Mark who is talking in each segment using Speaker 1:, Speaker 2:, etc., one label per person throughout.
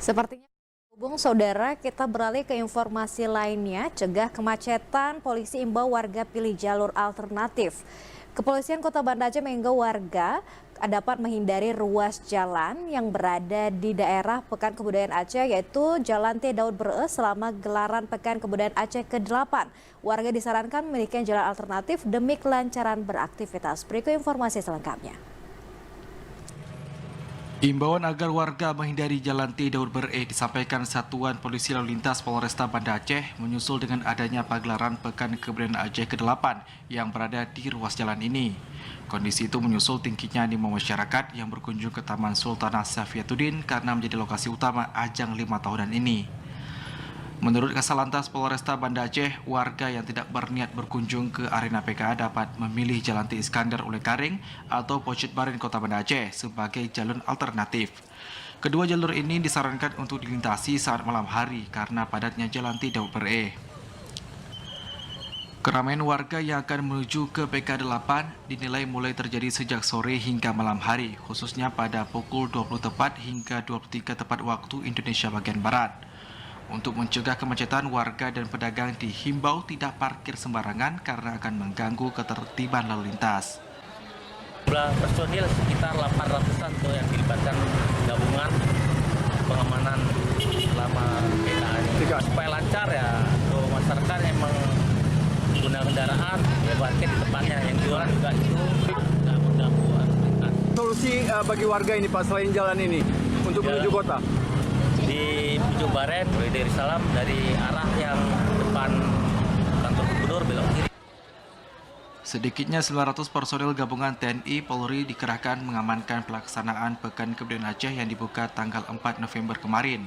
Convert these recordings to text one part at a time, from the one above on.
Speaker 1: Sepertinya hubung saudara, kita beralih ke informasi lainnya. Cegah kemacetan, polisi imbau warga pilih jalur alternatif. Kepolisian Kota Banda Aceh mengimbau warga dapat menghindari ruas jalan yang berada di daerah Pekan Kebudayaan Aceh, yaitu Jalan T. Daud Bereu selama gelaran Pekan Kebudayaan Aceh ke-8. Warga disarankan memiliki jalan alternatif demi kelancaran beraktivitas. Berikut informasi selengkapnya.
Speaker 2: Imbauan agar warga menghindari Jalan T. Daud Bereu disampaikan Satuan Polisi Lalu Lintas Polresta Banda Aceh menyusul dengan adanya pagelaran Pekan Kebudayaan Aceh ke-8 yang berada di ruas jalan ini. Kondisi itu menyusul tingginya animo masyarakat yang berkunjung ke Taman Sultanah Safiatuddin karena menjadi lokasi utama ajang 5 tahunan ini. Menurut Kasalantas Polresta Banda Aceh, warga yang tidak berniat berkunjung ke arena PKA dapat memilih Jalan T. Iskandar Ulekaring atau Pocit Barin Kota Banda Aceh sebagai jalur alternatif. Kedua jalur ini disarankan untuk dilintasi saat malam hari karena padatnya Jalan T. Daud Bereu. Keramaian warga yang akan menuju ke PKA 8 dinilai mulai terjadi sejak sore hingga malam hari, khususnya pada pukul 20 tepat hingga 23 tepat waktu Indonesia bagian Barat. Untuk mencegah kemacetan, warga dan pedagang dihimbau tidak parkir sembarangan karena akan mengganggu ketertiban lalu lintas.
Speaker 3: Jumlah personil sekitar 800-an tuh yang dilibatkan gabungan pengamanan selama PKA ini. Supaya lancar ya, tuh masyarakat emang guna kendaraan ya parkir di tempatnya, yang jualan juga itu nggak mengganggu lalu lintas.
Speaker 4: Solusi bagi warga ini Pak selain jalan ini untuk menuju kota?
Speaker 3: Di Pucuk Baren, mulai dari Salam, dari arah yang depan kantor gubernur belok kiri.
Speaker 2: Sedikitnya 900 personel gabungan TNI Polri dikerahkan mengamankan pelaksanaan Pekan Kebudayaan Aceh yang dibuka tanggal 4 November kemarin.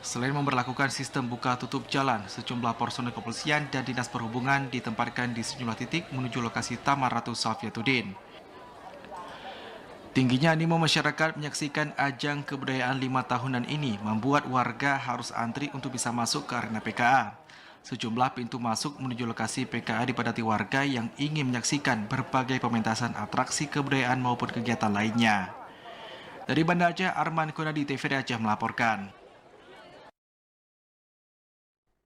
Speaker 2: Selain memberlakukan sistem buka tutup jalan, sejumlah personel kepolisian dan dinas perhubungan ditempatkan di sejumlah titik menuju lokasi Taman Ratu Safiatuddin. Tingginya animo masyarakat menyaksikan ajang kebudayaan 5 tahunan ini membuat warga harus antri untuk bisa masuk ke arena PKA. Sejumlah pintu masuk menuju lokasi PKA dipadati warga yang ingin menyaksikan berbagai pementasan atraksi kebudayaan maupun kegiatan lainnya. Dari Banda Aceh, Arman Kunadi, TVRI Aceh melaporkan.